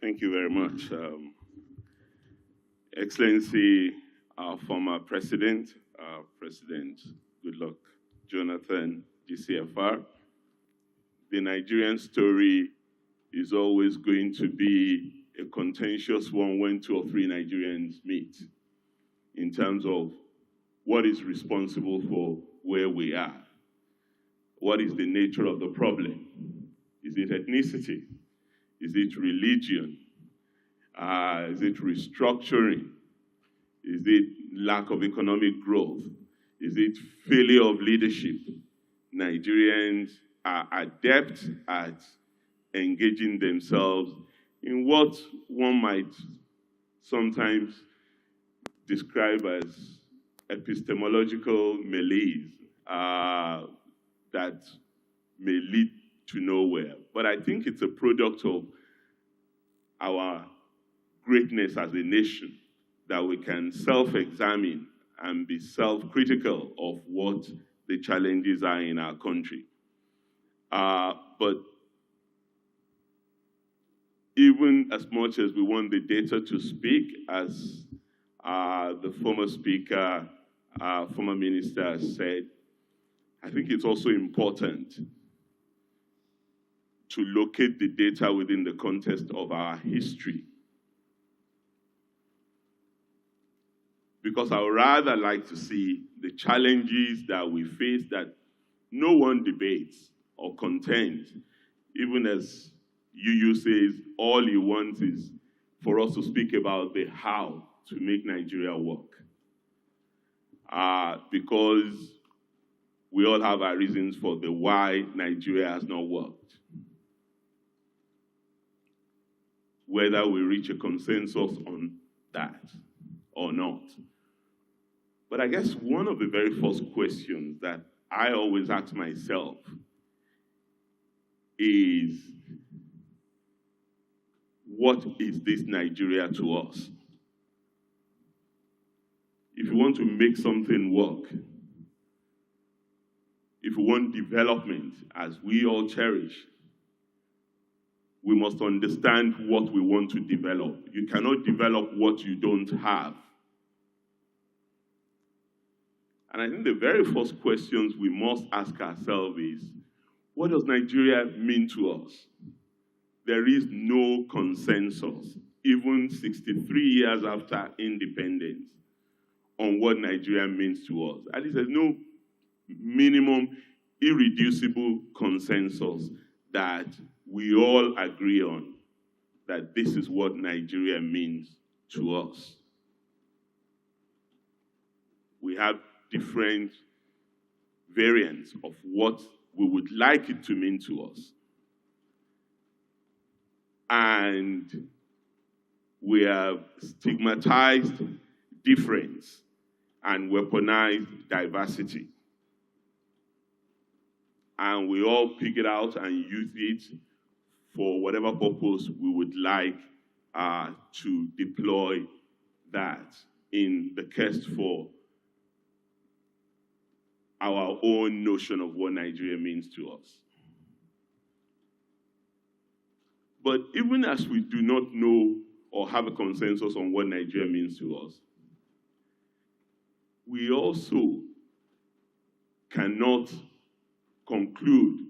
Thank you very much. Excellency, our former president, President Goodluck Jonathan, GCFR, the Nigerian story is always going to be a contentious one when two or three Nigerians meet in terms of what is responsible for where we are. What is the nature of the problem? Is it ethnicity? Is it religion? Is it restructuring? Is it lack of economic growth? Is it failure of leadership? Nigerians are adept at engaging themselves in what one might sometimes describe as epistemological malaise that may lead to nowhere. But I think it's a product of our greatness as a nation, that we can self-examine and be self-critical of what the challenges are in our country. But even as much as we want the data to speak, as the former speaker, former minister said, I think it's also important to locate the data within the context of our history. Because I would rather like to see the challenges that we face that no one debates or contends, even as Yuyu says, all he wants is for us to speak about the how to make Nigeria work. Because we all have our reasons for the why Nigeria has not worked. Whether we reach a consensus on that or not. But I guess one of the very first questions that I always ask myself is, what is this Nigeria to us? If you want to make something work, if we want development, as we all cherish, we must understand what we want to develop. You cannot develop what you don't have. And I think the very first questions we must ask ourselves is, what does Nigeria mean to us? There is no consensus, even 63 years after independence, on what Nigeria means to us. At least there's no minimum, irreducible consensus that we all agree on, that this is what Nigeria means to us. We have different variants of what we would like it to mean to us. And we have stigmatized difference and weaponized diversity. And we all pick it out and use it for whatever purpose we would like to deploy that in the quest for our own notion of what Nigeria means to us. But even as we do not know or have a consensus on what Nigeria means to us, we also cannot conclude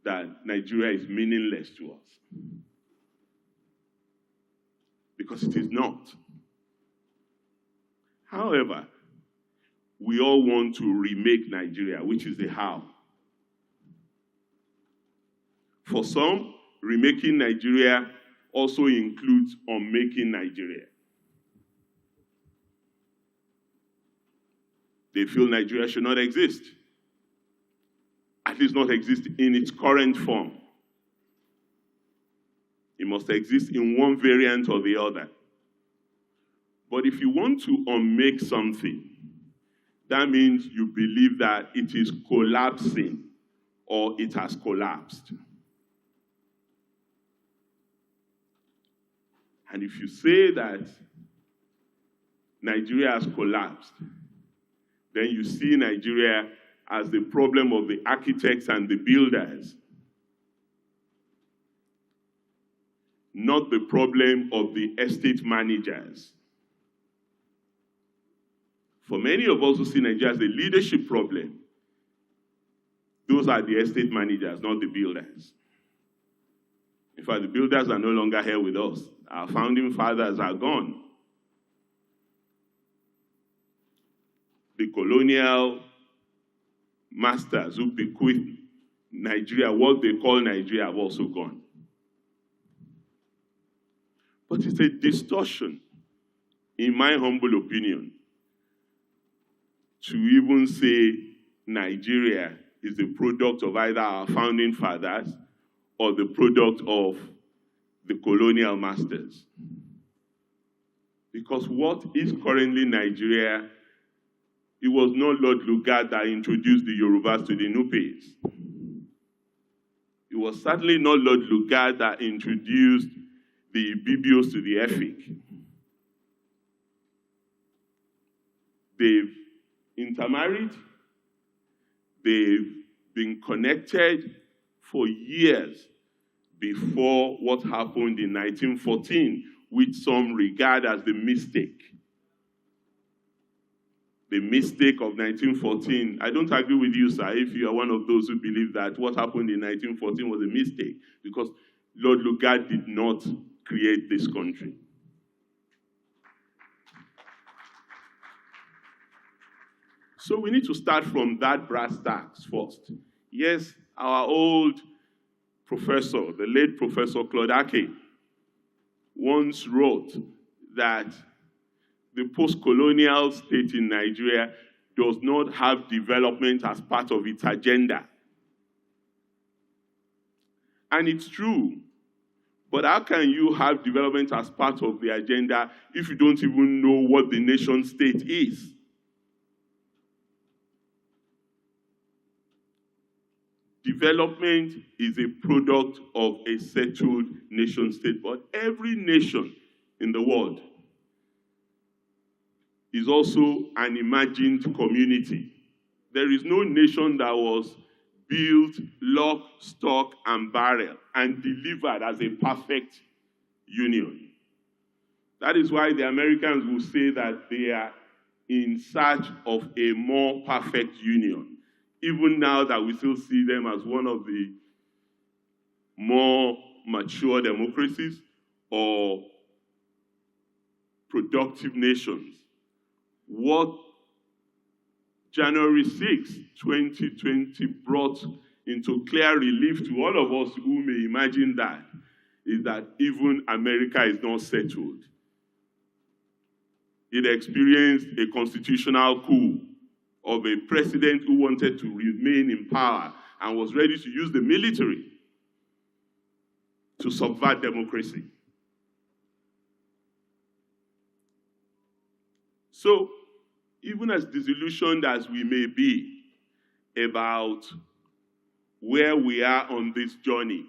that Nigeria is meaningless to us. Because it is not. However, we all want to remake Nigeria, which is the how. For some, remaking Nigeria also includes unmaking Nigeria. They feel Nigeria should not exist. At least not exist in its current form. It must exist in one variant or the other. But if you want to unmake something, that means you believe that it is collapsing or it has collapsed. And if you say that Nigeria has collapsed, then you see Nigeria as the problem of the architects and the builders. not the problem of the estate managers. For many of us who see Nigeria as a leadership problem, those are the estate managers, not the builders. In fact, the builders are no longer here with us. Our founding fathers are gone. The colonial masters who bequeathed Nigeria, what they call Nigeria, have also gone. But it's a distortion, in my humble opinion, to even say Nigeria is the product of either our founding fathers or the product of the colonial masters. Because what is currently Nigeria, it was not Lord Lugard that introduced the Yorubas to the Nupes. It was certainly not Lord Lugard that introduced the Bibios to the Efik. They've intermarried, they've been connected for years before what happened in 1914, which some regard as the mistake. The mistake of 1914. I don't agree with you, sir, if you are one of those who believe that what happened in 1914 was a mistake, because Lord Lugard did not create this country. So we need to start from that brass tacks first. Yes, our old professor, the late Professor Claude Ake, once wrote that the post-colonial state in Nigeria does not have development as part of its agenda. And it's true. But how can you have development as part of the agenda if you don't even know what the nation state is? Development is a product of a settled nation state, but every nation in the world is also an imagined community. There is no nation that was built lock, stock, and barrel and delivered as a perfect union. That is why the Americans will say that they are in search of a more perfect union, even now that we still see them as one of the more mature democracies or productive nations. What January 6, 2020 brought into clear relief to all of us who may imagine that is that even America is not settled. It experienced a constitutional coup of a president who wanted to remain in power and was ready to use the military to subvert democracy. So, even as disillusioned as we may be about where we are on this journey,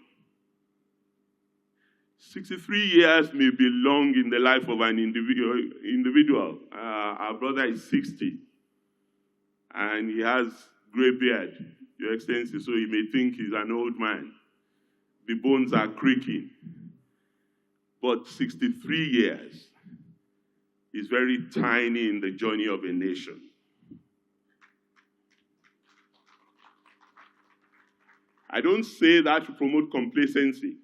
63 years may be long in the life of an individual. Our brother is 60, and he has gray beard, Your Excellency, so you may think he's an old man. The bones are creaking. But 63 years is very tiny in the journey of a nation. I don't say that to promote complacency.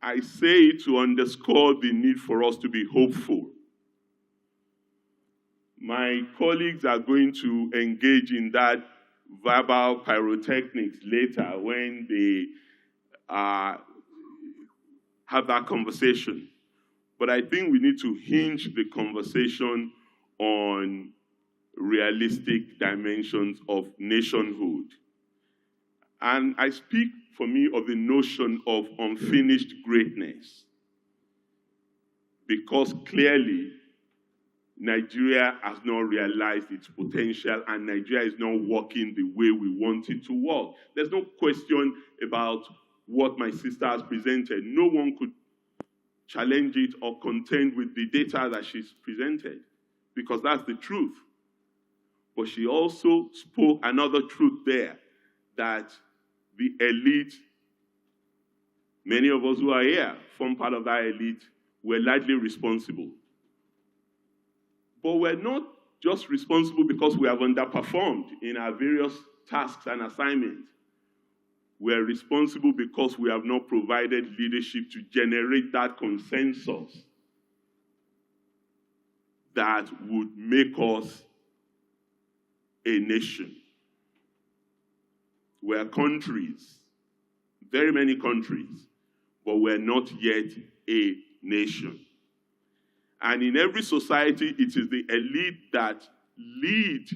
I say it to underscore the need for us to be hopeful. My colleagues are going to engage in that verbal pyrotechnics later when they have that conversation. But I think we need to hinge the conversation on realistic dimensions of nationhood. And I speak, for me, of the notion of unfinished greatness. Because clearly, Nigeria has not realized its potential, and Nigeria is not working the way we want it to work. There's no question about what my sister has presented. No one could challenge it or contend with the data that she's presented, because that's the truth. But she also spoke another truth there, that the elite Many of us who are here, form part of that elite, were largely responsible. But we're not just responsible because we have underperformed in our various tasks and assignments. We're responsible because we have not provided leadership to generate that consensus that would make us a nation. We're countries, very many countries, but we're not yet a nation. And in every society, it is the elite that lead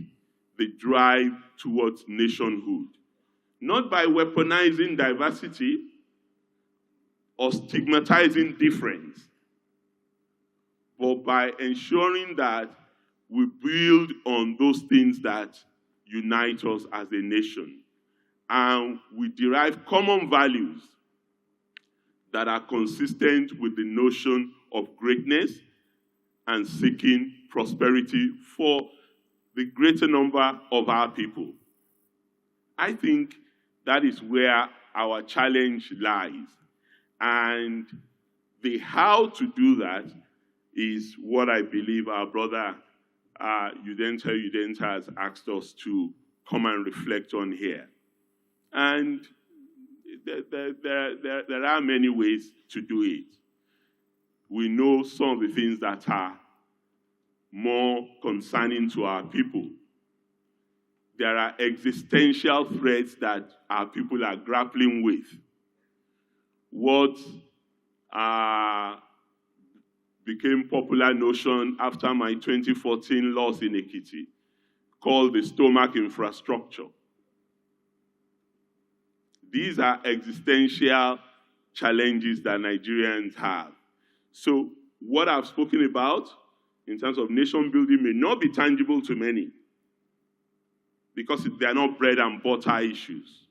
the drive towards nationhood. Not by weaponizing diversity or stigmatizing difference, but by ensuring that we build on those things that unite us as a nation. And we derive common values that are consistent with the notion of greatness and seeking prosperity for the greater number of our people. I think that is where our challenge lies. And the how to do that is what I believe our brother Udenta has asked us to come and reflect on here. And there are many ways to do it. We know some of the things that are more concerning to our people. There are existential threats that our people are grappling with. What became popular notion after my 2014 loss in Ekiti, called the stomach infrastructure. These are existential challenges that Nigerians have. So what I've spoken about in terms of nation building may not be tangible to many because they are not bread and butter issues.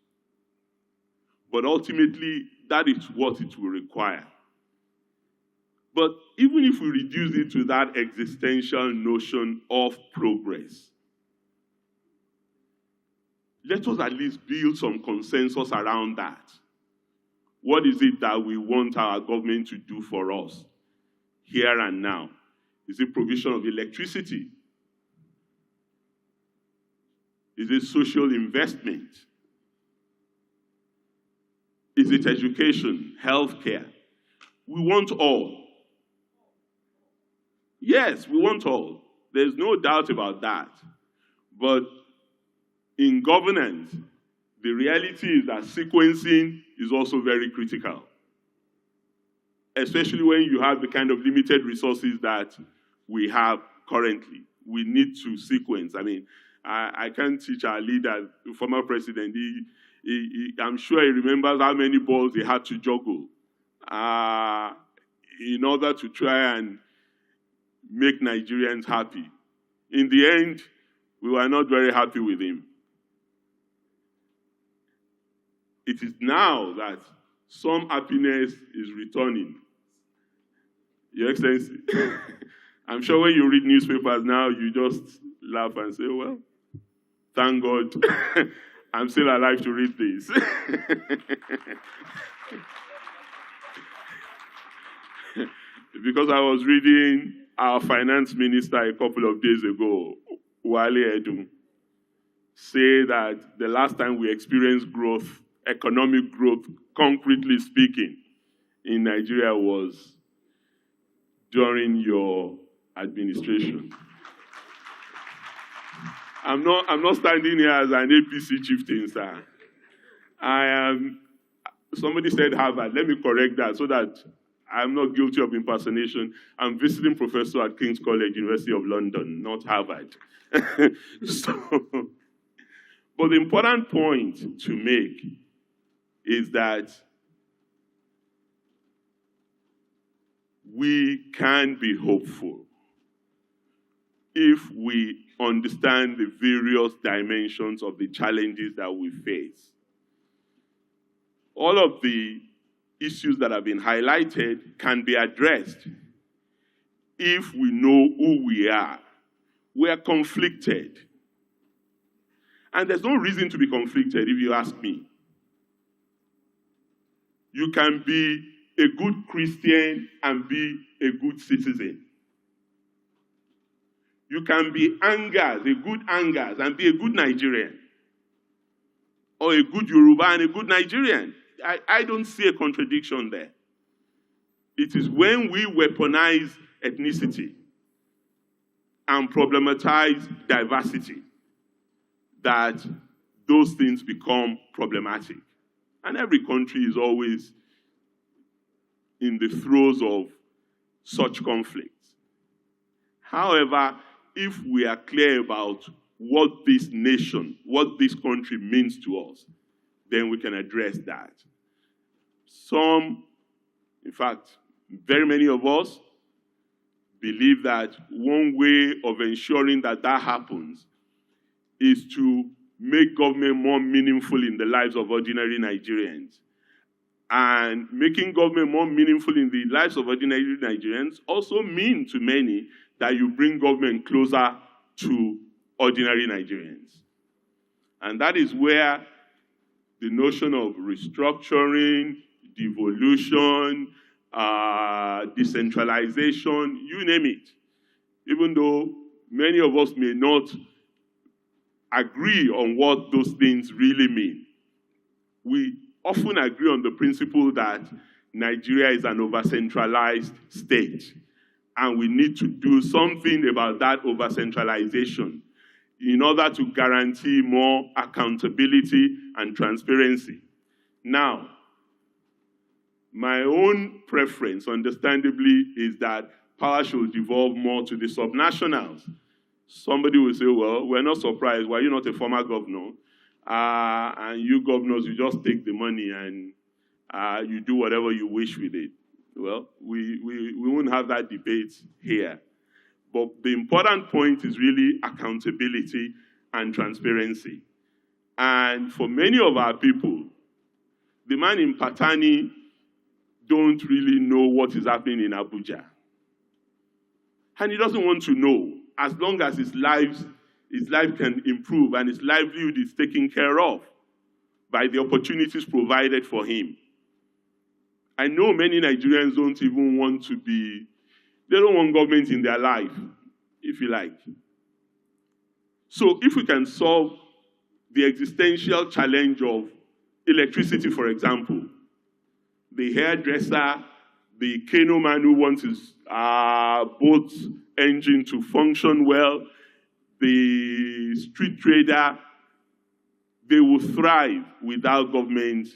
But ultimately, that is what it will require. But even if we reduce it to that existential notion of progress, let us at least build some consensus around that. What is it that we want our government to do for us here and now? Is it provision of electricity? Is it social investment? Is it education, healthcare? We want all. Yes, we want all. There's no doubt about that. But in governance, the reality is that sequencing is also very critical, especially when you have the kind of limited resources that we have currently. We need to sequence. I mean, I can't teach our leader, the former president, I'm sure he remembers how many balls he had to juggle in order to try and make Nigerians happy. In the end, we were not very happy with him. It is now that some happiness is returning. Your Excellency, I'm sure when you read newspapers now, you just laugh and say, well, thank God I'm still alive to read this. Because I was reading our finance minister a couple of days ago, Wale Edun, say that the last time we experienced growth, economic growth, concretely speaking, in Nigeria was during your administration. I'm not standing here as an APC chieftain, sir. I am, somebody said Harvard. Let me correct that so that I'm not guilty of impersonation. I'm visiting professor at King's College, University of London, not Harvard. But the important point to make is that we can be hopeful if we understand the various dimensions of the challenges that we face. All of the issues that have been highlighted can be addressed if we know who we are. We are conflicted. And there's no reason to be conflicted if you ask me. You can be a good Christian and be a good citizen. You can be Angas, a good Angas, and be a good Nigerian. Or a good Yoruba and a good Nigerian. I don't see a contradiction there. It is when we weaponize ethnicity and problematize diversity that those things become problematic. And every country is always in the throes of such conflicts. However, if we are clear about what this nation, what this country means to us, then we can address that. Some, in fact, very many of us believe that one way of ensuring that that happens is to make government more meaningful in the lives of ordinary Nigerians. And making government more meaningful in the lives of ordinary Nigerians also means to many that you bring government closer to ordinary Nigerians. And that is where the notion of restructuring, devolution, decentralization, you name it, even though many of us may not agree on what those things really mean, we often agree on the principle that Nigeria is an over-centralized state, and we need to do something about that over-centralization in order to guarantee more accountability and transparency. Now, my own preference, understandably, is that power should devolve more to the subnationals. Somebody will say, well, we're not surprised. Why are you not a former governor? And you governors, you just take the money and you do whatever you wish with it. Well, we won't have that debate here. But the important point is really accountability and transparency. And for many of our people, the man in Patani don't really know what is happening in Abuja. And he doesn't want to know, as long as his life can improve and his livelihood is taken care of by the opportunities provided for him. I know many Nigerians don't even want to be, they don't want government in their life, if you like. So if we can solve the existential challenge of electricity, for example, the hairdresser, the canoe man who wants his boat engine to function well, the street trader, they will thrive without government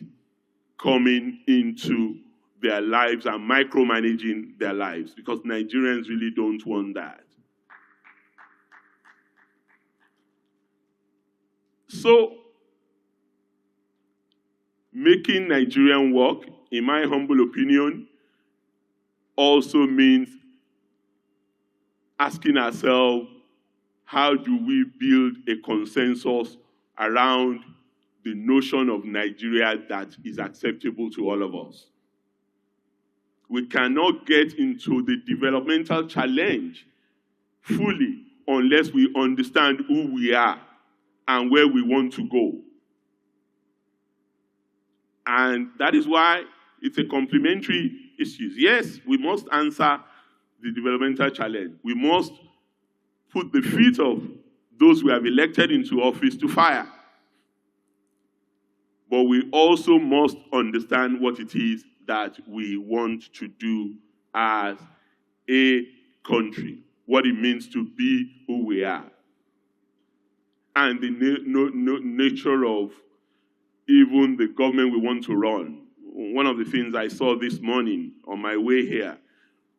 coming into their lives and micromanaging their lives, because Nigerians really don't want that. So, making Nigerian work, in my humble opinion, also means asking ourselves, how do we build a consensus around the notion of Nigeria that is acceptable to all of us? We cannot get into the developmental challenge fully unless we understand who we are and where we want to go. And that is why it's a complementary issue. Yes, we must answer the developmental challenge. We must put the feet of those we have elected into office to fire. But we also must understand what it is that we want to do as a country, what it means to be who we are, and the nature of even the government we want to run. One of the things I saw this morning on my way here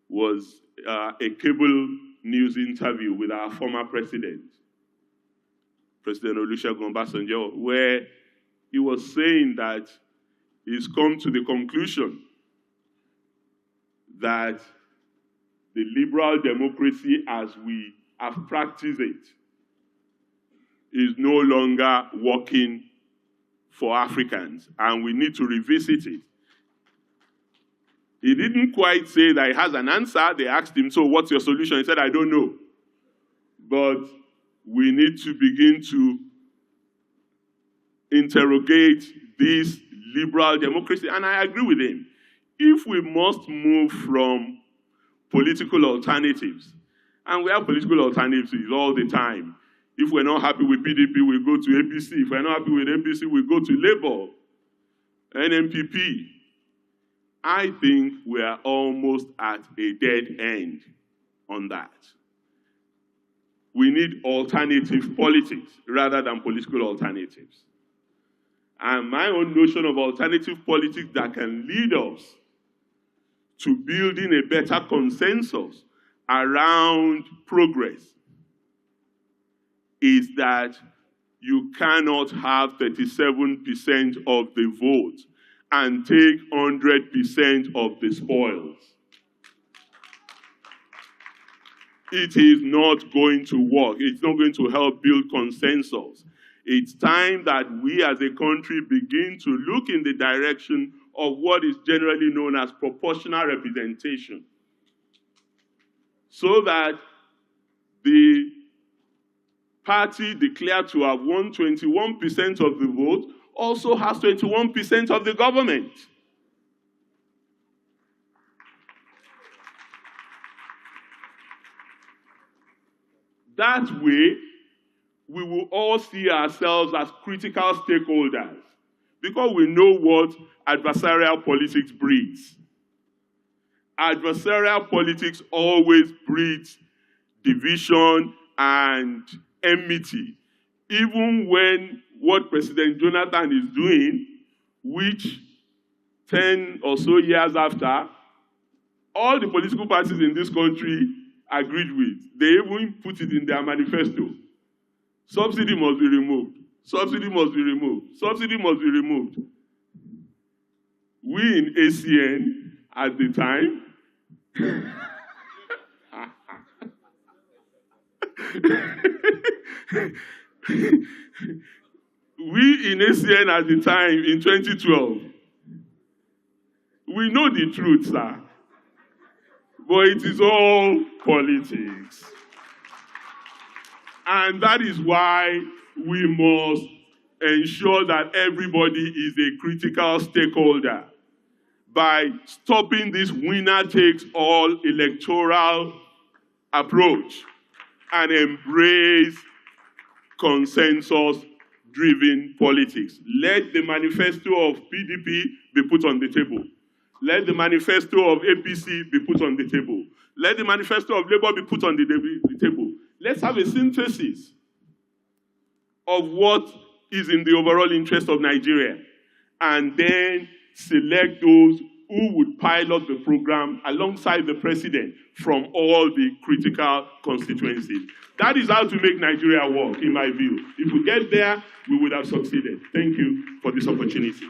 was a cable news interview with our former president, President Olusegun Obasanjo, where he was saying that he's come to the conclusion that the liberal democracy as we have practiced it is no longer working for Africans, and we need to revisit it. He didn't quite say that he has an answer. They asked him, so what's your solution? He said, I don't know. But we need to begin to interrogate this liberal democracy, and I agree with him. If we must move from political alternatives, and we have political alternatives all the time. If we're not happy with PDP, we go to APC. If we're not happy with APC, we go to Labour, NNPP. I think we are almost at a dead end on that. We need alternative politics rather than political alternatives. And my own notion of alternative politics that can lead us to building a better consensus around progress is that you cannot have 37% of the vote and take 100% of the spoils. It is not going to work. It's not going to help build consensus. It's time that we as a country begin to look in the direction of what is generally known as proportional representation, so that the party declared to have won 21% of the vote also has 21% of the government. That way, we will all see ourselves as critical stakeholders, because we know what adversarial politics breeds. Adversarial politics always breeds division and enmity. Even when what President Jonathan is doing, which 10 or so years after, all the political parties in this country agreed with. They even put it in their manifesto. Subsidy must be removed. Subsidy must be removed. Subsidy must be removed. We in ACN at the time we in ACN at the time in 2012, we know the truth, sir. But it is all politics. And that is why we must ensure that everybody is a critical stakeholder by stopping this winner-takes-all electoral approach and embrace consensus-driven politics. Let the manifesto of PDP be put on the table. Let the manifesto of APC be put on the table. Let the manifesto of Labour be put on the table. Let's have a synthesis of what is in the overall interest of Nigeria, and then select those who would pilot the program alongside the president from all the critical constituencies. That is how to make Nigeria work, in my view. If we get there, we would have succeeded. Thank you for this opportunity.